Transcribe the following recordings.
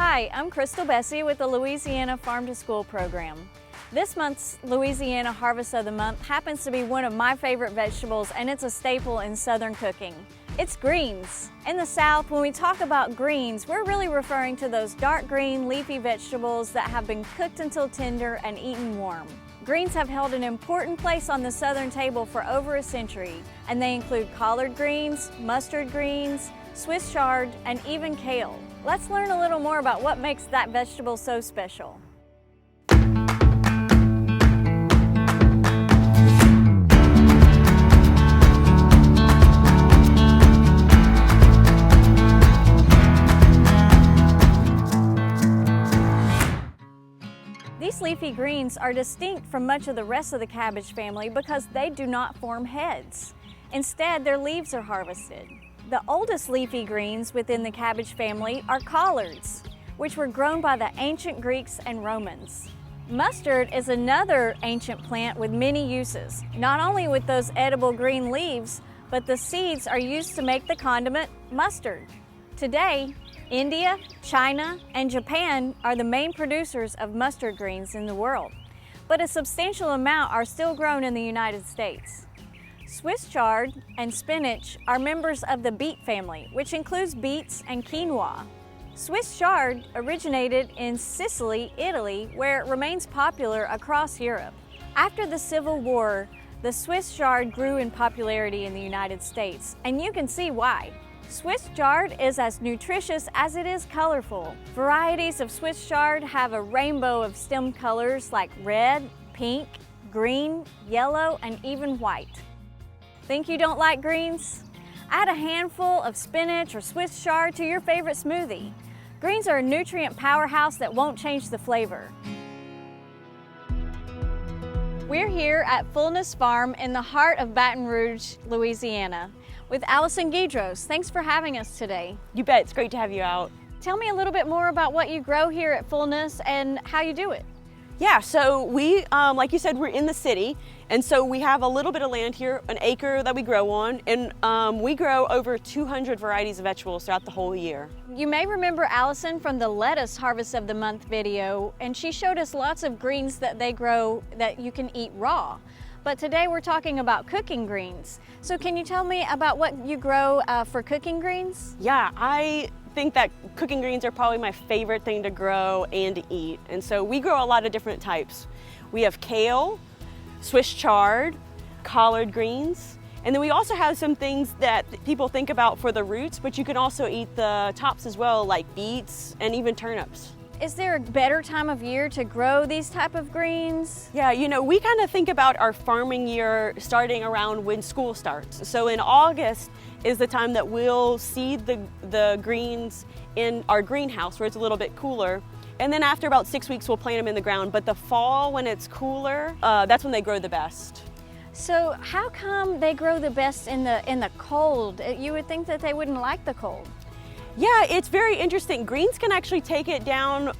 Hi, I'm Crystal Bessie with the Louisiana Farm to School program. This month's Louisiana Harvest of the Month happens to be one of my favorite vegetables, and it's a staple in Southern cooking. It's greens. In the South, when we talk about greens, we're really referring to those dark green leafy vegetables that have been cooked until tender and eaten warm. Greens have held an important place on the Southern table for over a century, and they include collard greens, mustard greens, Swiss chard, and even kale. Let's learn a little more about what makes that vegetable so special. These leafy greens are distinct from much of the rest of the cabbage family because they do not form heads. Instead, their leaves are harvested. The oldest leafy greens within the cabbage family are collards, which were grown by the ancient Greeks and Romans. Mustard is another ancient plant with many uses, not only with those edible green leaves, but the seeds are used to make the condiment mustard. Today, India, China, and Japan are the main producers of mustard greens in the world, but a substantial amount are still grown in the United States. Swiss chard and spinach are members of the beet family, which includes beets and quinoa. Swiss chard originated in Sicily, Italy, where it remains popular across Europe. After the Civil War, the Swiss chard grew in popularity in the United States, and you can see why. Swiss chard is as nutritious as it is colorful. Varieties of Swiss chard have a rainbow of stem colors like red, pink, green, yellow, and even white. Think you don't like greens? Add a handful of spinach or Swiss chard to your favorite smoothie. Greens are a nutrient powerhouse that won't change the flavor. We're here at Fullness Farm in the heart of Baton Rouge, Louisiana, with Allison Guidros. Thanks for having us today. You bet, it's great to have you out. Tell me a little bit more about what you grow here at Fullness and how you do it. Yeah, so we, like you said, we're in the city, and so we have a little bit of land here, an acre that we grow on, and we grow over 200 varieties of vegetables throughout the whole year. You may remember Allison from the lettuce Harvest of the Month video, and she showed us lots of greens that they grow that you can eat raw. But today we're talking about cooking greens. So can you tell me about what you grow for cooking greens? Yeah, I think that cooking greens are probably my favorite thing to grow and to eat. And so we grow a lot of different types. We have kale, Swiss chard, collard greens, and then we also have some things that people think about for the roots, but you can also eat the tops as well, like beets and even turnips. Is there a better time of year to grow these type of greens? Yeah, you know, we kind of think about our farming year starting around when school starts. So in August is the time that we'll seed the greens in our greenhouse where it's a little bit cooler. And then after about 6 weeks, we'll plant them in the ground. But the fall, when it's cooler, that's when they grow the best. So how come they grow the best in the cold? You would think that they wouldn't like the cold. Yeah, it's very interesting. Greens can actually take it down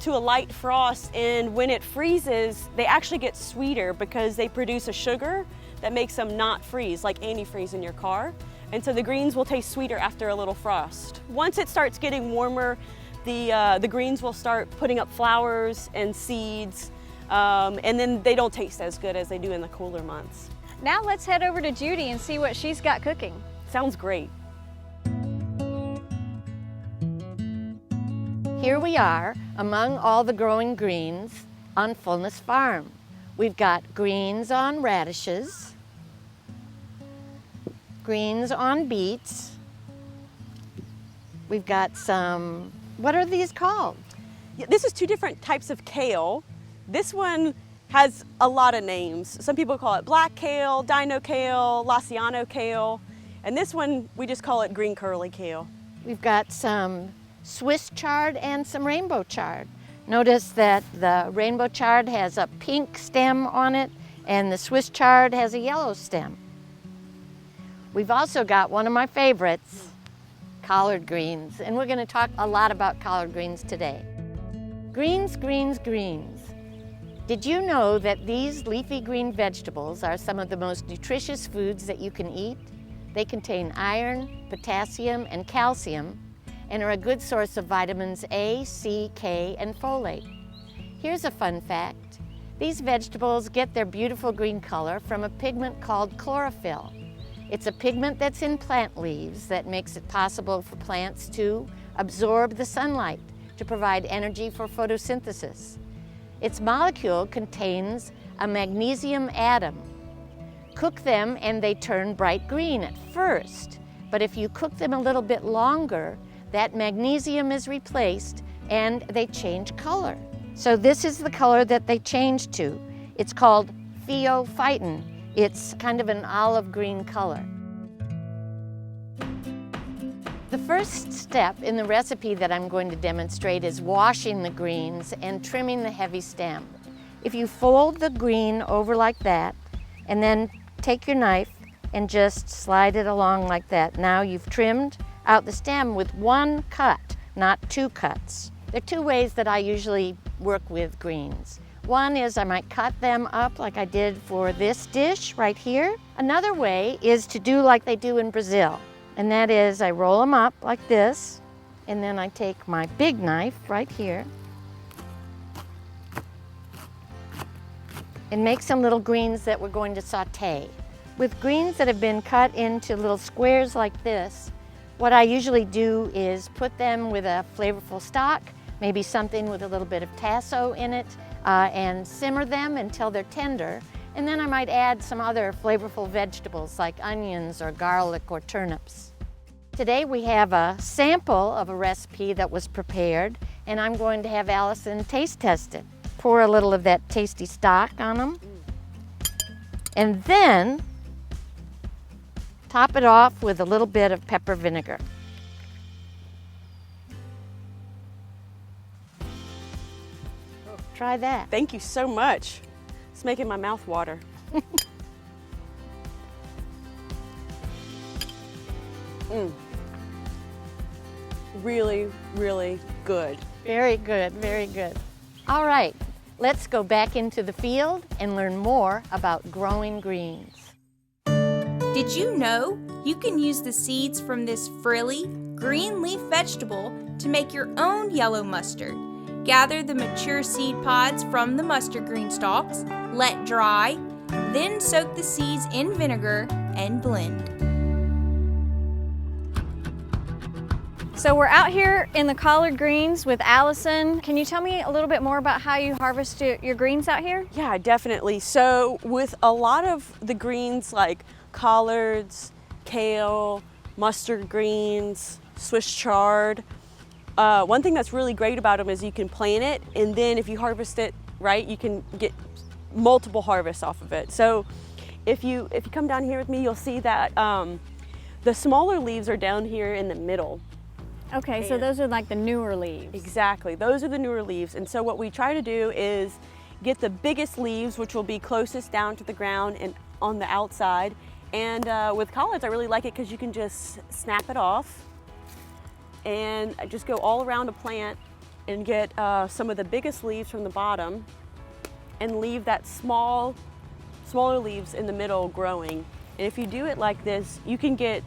to a light frost, and when it freezes, they actually get sweeter because they produce a sugar that makes them not freeze, like antifreeze in your car. And so the greens will taste sweeter after a little frost. Once it starts getting warmer, the greens will start putting up flowers and seeds, and then they don't taste as good as they do in the cooler months. Now let's head over to Judy and see what she's got cooking. Sounds great. Here we are among all the growing greens on Fullness Farm. We've got greens on radishes, greens on beets. We've got some, what are these called? Yeah, this is two different types of kale. This one has a lot of names. Some people call it black kale, dino kale, Lasiano kale, and this one we just call it green curly kale. We've got some Swiss chard and some rainbow chard. Notice that the rainbow chard has a pink stem on it and the Swiss chard has a yellow stem. We've also got one of my favorites, collard greens, and we're going to talk a lot about collard greens today. Greens, greens, greens. Did you know that these leafy green vegetables are some of the most nutritious foods that you can eat? They contain iron, potassium, and calcium, and are a good source of vitamins A, C, K, and folate. Here's a fun fact. These vegetables get their beautiful green color from a pigment called chlorophyll. It's a pigment that's in plant leaves that makes it possible for plants to absorb the sunlight to provide energy for photosynthesis. Its molecule contains a magnesium atom. Cook them and they turn bright green at first, but if you cook them a little bit longer, that magnesium is replaced and they change color. So this is the color that they change to. It's called pheophytin. It's kind of an olive green color. The first step in the recipe that I'm going to demonstrate is washing the greens and trimming the heavy stem. If you fold the green over like that and then take your knife and just slide it along like that, now you've trimmed out the stem with one cut, not two cuts. There are two ways that I usually work with greens. One is I might cut them up like I did for this dish right here. Another way is to do like they do in Brazil, and that is I roll them up like this, and then I take my big knife right here and make some little greens that we're going to saute. With greens that have been cut into little squares like this, what I usually do is put them with a flavorful stock, maybe something with a little bit of tasso in it, and simmer them until they're tender. And then I might add some other flavorful vegetables like onions or garlic or turnips. Today we have a sample of a recipe that was prepared, and I'm going to have Allison taste test it. Pour a little of that tasty stock on them, and then top it off with a little bit of pepper vinegar. Try that. Thank you so much. It's making my mouth water. Really, really good. Very good, very good. All right, let's go back into the field and learn more about growing greens. Did you know you can use the seeds from this frilly, green leaf vegetable to make your own yellow mustard? Gather the mature seed pods from the mustard green stalks, let dry, then soak the seeds in vinegar and blend. So we're out here in the collard greens with Allison. Can you tell me a little bit more about how you harvest your greens out here? Yeah, definitely. So with a lot of the greens like collards, kale, mustard greens, Swiss chard, one thing that's really great about them is you can plant it, and then if you harvest it right, you can get multiple harvests off of it. So if you come down here with me, you'll see that the smaller leaves are down here in the middle. Okay, so those are like the newer leaves. Exactly, those are the newer leaves. And so what we try to do is get the biggest leaves, which will be closest down to the ground and on the outside. And with collards, I really like it because you can just snap it off and just go all around a plant and get some of the biggest leaves from the bottom and leave that smaller leaves in the middle growing. And if you do it like this, you can get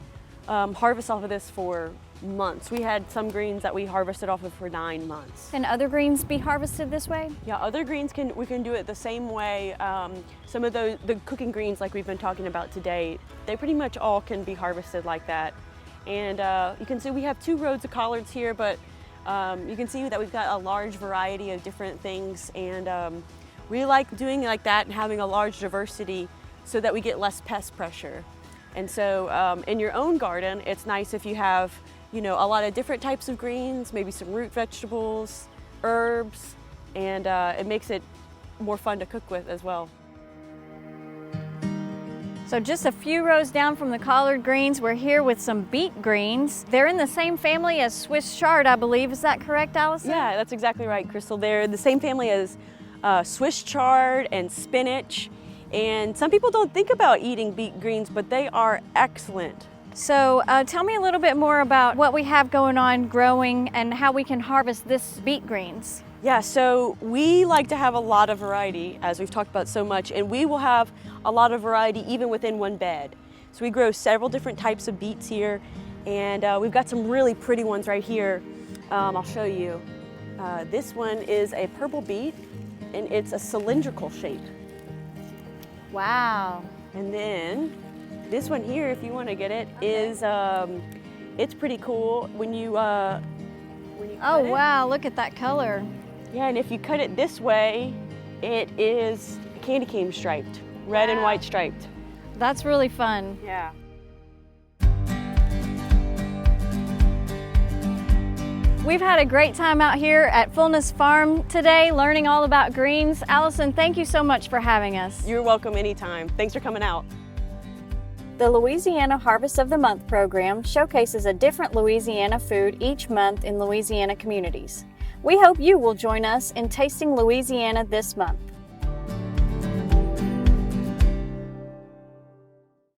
harvest off of this for months. We had some greens that we harvested off of for 9 months. Can other greens be harvested this way? Yeah, other greens we can do it the same way. Some of the cooking greens like we've been talking about today, they pretty much all can be harvested like that. And you can see we have 2 rows of collards here, but you can see that we've got a large variety of different things, and we like doing it like that and having a large diversity so that we get less pest pressure. And so in your own garden, it's nice if you have, you know, a lot of different types of greens, maybe some root vegetables, herbs, and it makes it more fun to cook with as well. So just a few rows down from the collard greens, we're here with some beet greens. They're in the same family as Swiss chard, I believe. Is that correct, Allison? Yeah, that's exactly right, Crystal. They're the same family as Swiss chard and spinach. And some people don't think about eating beet greens, but they are excellent. So tell me a little bit more about what we have going on growing and how we can harvest this beet greens. Yeah, so we like to have a lot of variety, as we've talked about so much, and we will have a lot of variety even within one bed. So we grow several different types of beets here, And we've got some really pretty ones right here. I'll show you. This one is a purple beet, and it's a cylindrical shape. Wow. And then this one here, if you want to get it, is it's pretty cool when you cut it. Wow, look at that color. Yeah, and if you cut it this way, it is candy cane striped, red and white striped. That's really fun. Yeah. We've had a great time out here at Fullness Farm today learning all about greens. Allison, thank you so much for having us. You're welcome anytime. Thanks for coming out. The Louisiana Harvest of the Month program showcases a different Louisiana food each month in Louisiana communities. We hope you will join us in tasting Louisiana this month.